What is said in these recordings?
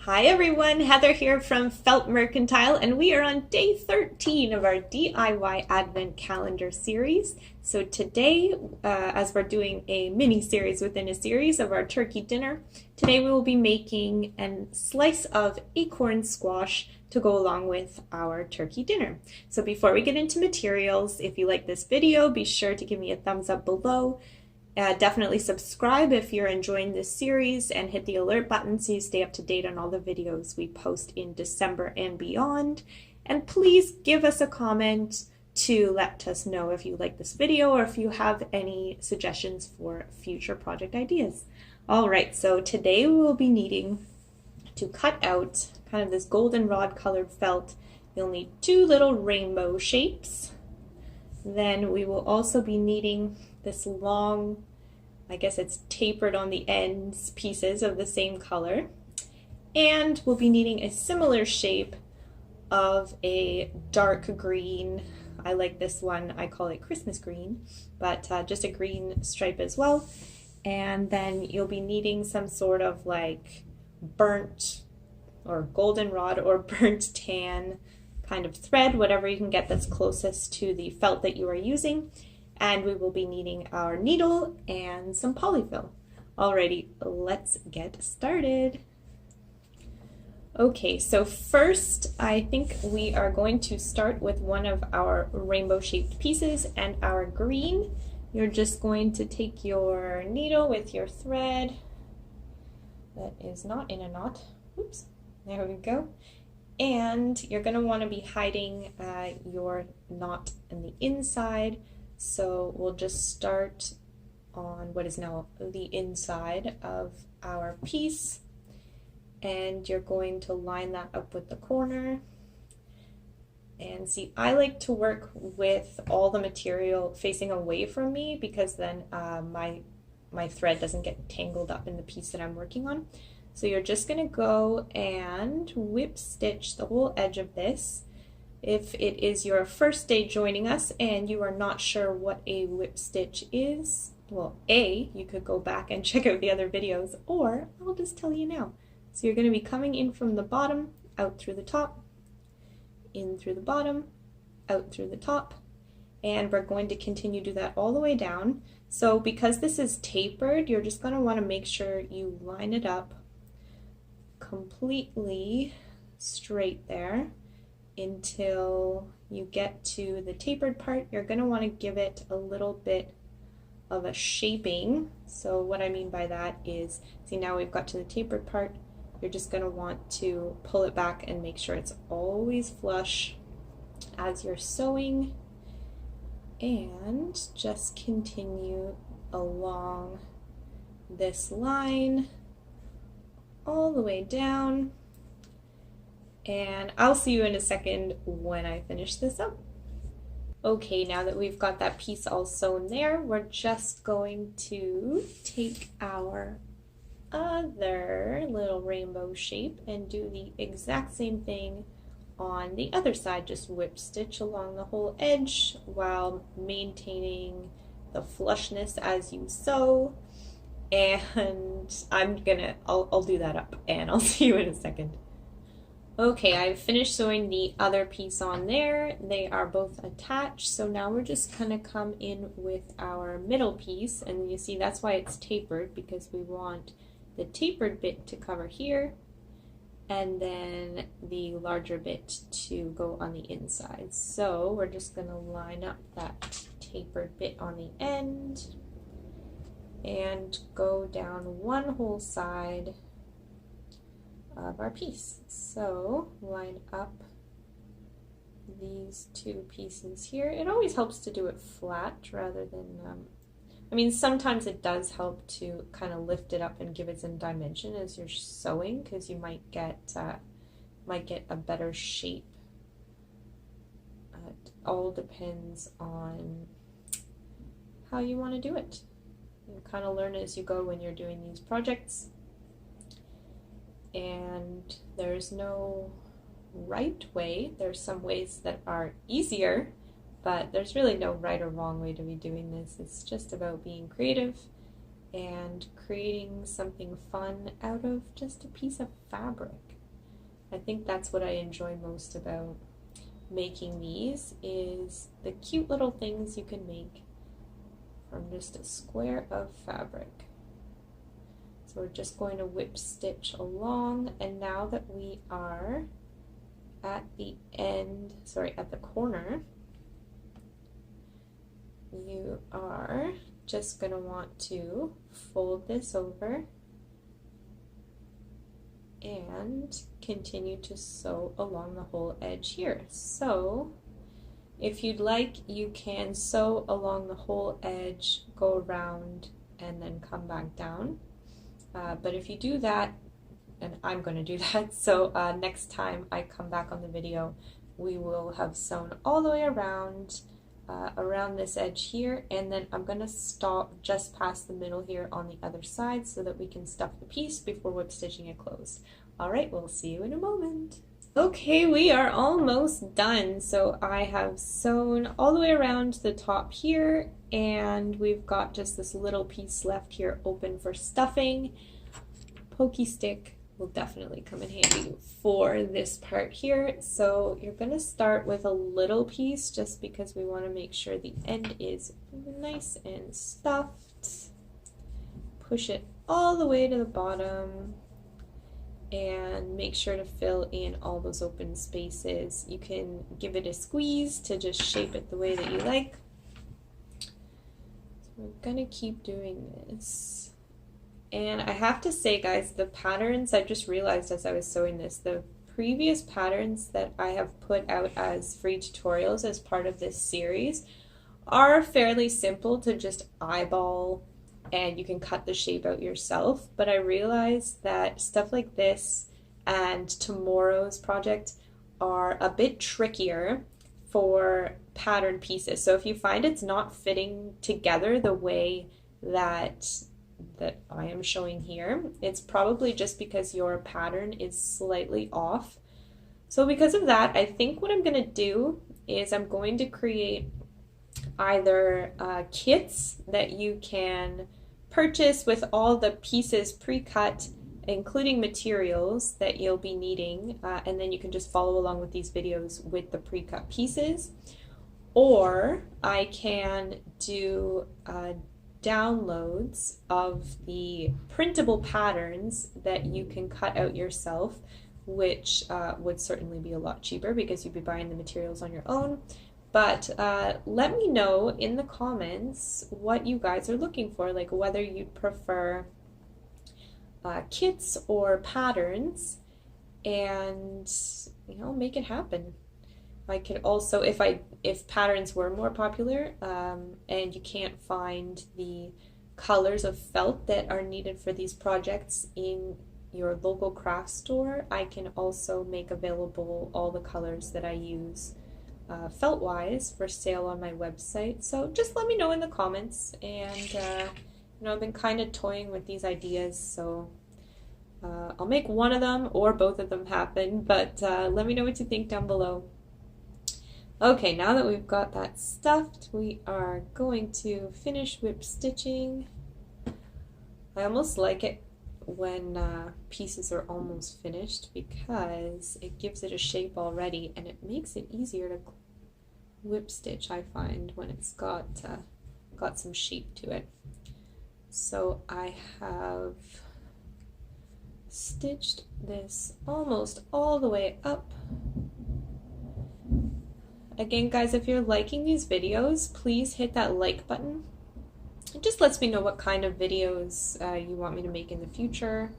Hi everyone, Heather here from Felt Mercantile, and we are on day 13 of our DIY Advent Calendar series. So today, as we're doing a mini series within a series of our turkey dinner, today we will be making a slice of acorn squash to go along with our turkey dinner. So before we get into materials, if you like this video, be sure to give me a thumbs up below. Definitely subscribe if you're enjoying this series and hit the alert button so you stay up to date on all the videos we post in December and beyond. And please give us a comment to let us know if you like this video or if you have any suggestions for future project ideas. All right, so today we will be needing to cut out kind of this goldenrod colored felt. You'll need two little rainbow shapes. Then we will also be needing this long, I guess it's tapered on the ends, pieces of the same color. And we'll be needing a similar shape of a dark green. I like this one, I call it Christmas green, but just a green stripe as well. And then you'll be needing some sort of like burnt or goldenrod or burnt tan kind of thread, whatever you can get that's closest to the felt that you are using. And we will be needing our needle and some polyfill. Alrighty, let's get started. Okay, so first I think we are going to start with one of our rainbow shaped pieces and our green. You're just going to take your needle with your thread that is not in a knot. Oops, there we go. And you're going to want to be hiding your knot in the inside. So we'll just start on what is now the inside of our piece, and you're going to line that up with the corner. And see, I like to work with all the material facing away from me because then my thread doesn't get tangled up in the piece that I'm working on. So you're just going to go and whip stitch the whole edge of this. If it is your first day joining us and you are not sure what a whip stitch is, well, you could go back and check out the other videos, or I'll just tell you now. So you're going to be coming in from the bottom, out through the top, in through the bottom, out through the top, and we're going to continue to do that all the way down. So because this is tapered, you're just going to want to make sure you line it up completely straight there until you get to the tapered part. You're going to want to give it a little bit of a shaping. So what I mean by that is, see, now we've got to the tapered part, you're just going to want to pull it back and make sure it's always flush as you're sewing, and just continue along this line all the way down. And I'll see you in a second when I finish this up. Okay, now that we've got that piece all sewn there, we're just going to take our other little rainbow shape and do the exact same thing on the other side. Just whip stitch along the whole edge while maintaining the flushness as you sew. And I'll do that up and I'll see you in a second. Okay, I've finished sewing the other piece on there. They are both attached, so now we're just gonna come in with our middle piece, and you see that's why it's tapered, because we want the tapered bit to cover here and then the larger bit to go on the inside. So we're just gonna line up that tapered bit on the end and go down one whole side of our piece. So line up these two pieces here. It always helps to do it flat rather than, I mean, sometimes it does help to kind of lift it up and give it some dimension as you're sewing, because you might get a better shape. It all depends on how you want to do it. You kind of learn as you go when you're doing these projects. And there's no right way. There's some ways that are easier, but there's really no right or wrong way to be doing this. It's just about being creative and creating something fun out of just a piece of fabric. I think that's what I enjoy most about making these, is the cute little things you can make from just a square of fabric. So we're just going to whip stitch along, and now that we are at the end, sorry, at the corner, you are just going to want to fold this over and continue to sew along the whole edge here. So if you'd like, you can sew along the whole edge, go around, and then come back down. But if you do that, and I'm going to do that, so next time I come back on the video, we will have sewn all the way around this edge here, and then I'm going to stop just past the middle here on the other side so that we can stuff the piece before whip stitching it closed. Alright, we'll see you in a moment. Okay, we are almost done. So I have sewn all the way around the top here, and we've got just this little piece left here open for stuffing. Pokey stick will definitely come in handy for this part here. So you're going to start with a little piece just because we want to make sure the end is nice and stuffed. Push it all the way to the bottom and make sure to fill in all those open spaces. You can give it a squeeze to just shape it the way that you like. So we're gonna keep doing this. And I have to say, guys, the patterns, I just realized as I was sewing this, the previous patterns that I have put out as free tutorials as part of this series are fairly simple to just eyeball, and you can cut the shape out yourself. But I realized that stuff like this and tomorrow's project are a bit trickier for pattern pieces. So if you find it's not fitting together the way that I am showing here, it's probably just because your pattern is slightly off. So because of that, I think what I'm going to do is I'm going to create either kits that you can purchase with all the pieces pre-cut, including materials that you'll be needing, and then you can just follow along with these videos with the pre-cut pieces. Or I can do downloads of the printable patterns that you can cut out yourself, which would certainly be a lot cheaper because you'd be buying the materials on your own. But let me know in the comments what you guys are looking for, like whether you'd prefer kits or patterns, and make it happen. I could also, if patterns were more popular and you can't find the colors of felt that are needed for these projects in your local craft store, I can also make available all the colors that I use felt wise for sale on my website. So just let me know in the comments, and I've been kind of toying with these ideas, so I'll make one of them or both of them happen, but let me know what you think down below. Okay, now that we've got that stuffed, we are going to finish whip stitching. I almost like it when pieces are almost finished because it gives it a shape already, and it makes it easier to whip stitch, I find, when it's got some shape to it. So I have stitched this almost all the way up. Again, guys, if you're liking these videos, please hit that like button. It just lets me know what kind of videos you want me to make in the future.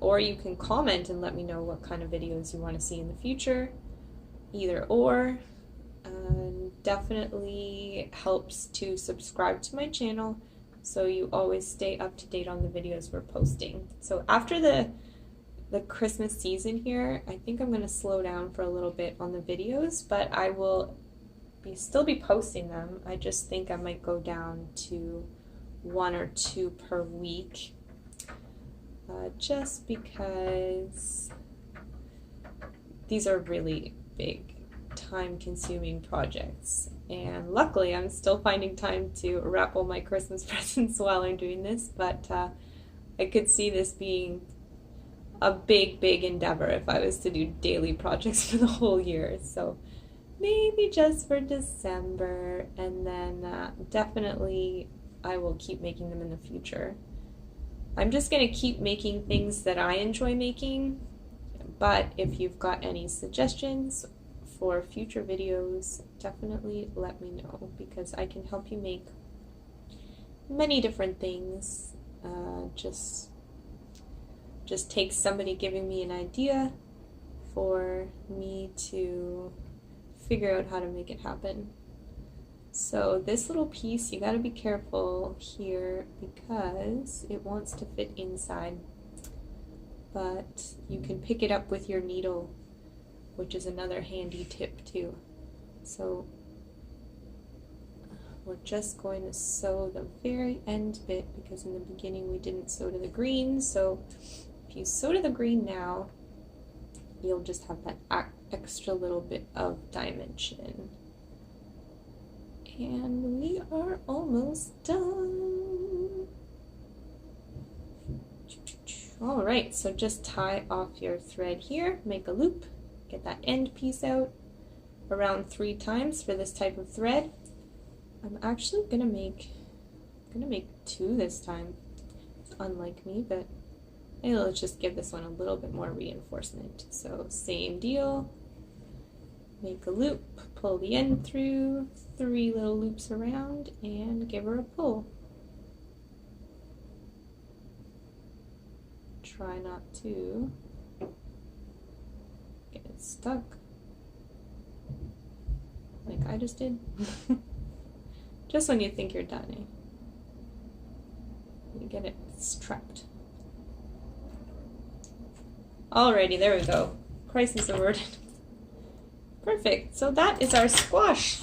Or you can comment and let me know what kind of videos you want to see in the future. Either or. Definitely helps to subscribe to my channel so you always stay up to date on the videos we're posting. So after the Christmas season here, I think I'm going to slow down for a little bit on the videos, but I will still be posting them. I just think I might go down to 1 or 2 per week, just because these are really big, time-consuming projects, and luckily I'm still finding time to wrap all my Christmas presents while I'm doing this, but I could see this being a big endeavor if I was to do daily projects for the whole year. So maybe just for December, and then definitely I will keep making them in the future. I'm just going to keep making things that I enjoy making, but if you've got any suggestions for future videos, definitely let me know, because I can help you make many different things. Just takes somebody giving me an idea for me to figure out how to make it happen. So this little piece, you got to be careful here because it wants to fit inside, but you can pick it up with your needle, which is another handy tip too. So we're just going to sew the very end bit, because in the beginning we didn't sew to the green. So if you sew to the green now, you'll just have that extra little bit of dimension. And we are almost done. All right, so just tie off your thread here, make a loop, get that end piece out around 3 times for this type of thread. I'm actually gonna make 2 this time, unlike me, but maybe let's just give this one a little bit more reinforcement. So same deal, make a loop, pull the end through, 3 little loops around, and give her a pull. Try not to get it stuck like I just did. Just when you think you're done, eh? You get it trapped. Alrighty, there we go. Crisis averted. Perfect. So that is our squash.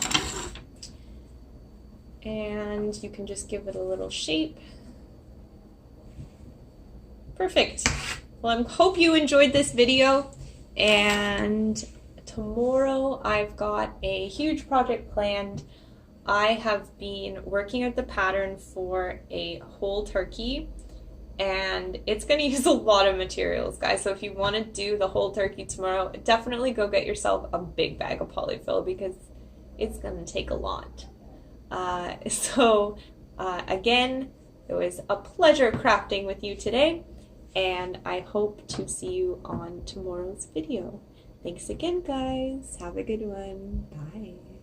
And you can just give it a little shape. Perfect. Well, I hope you enjoyed this video, and tomorrow I've got a huge project planned. I have been working out the pattern for a whole turkey, and it's going to use a lot of materials, guys. So if you want to do the whole turkey tomorrow, definitely go get yourself a big bag of polyfill, because it's going to take a lot. Again, it was a pleasure crafting with you today, and I hope to see you on tomorrow's video. Thanks again, guys. Have a good one. Bye.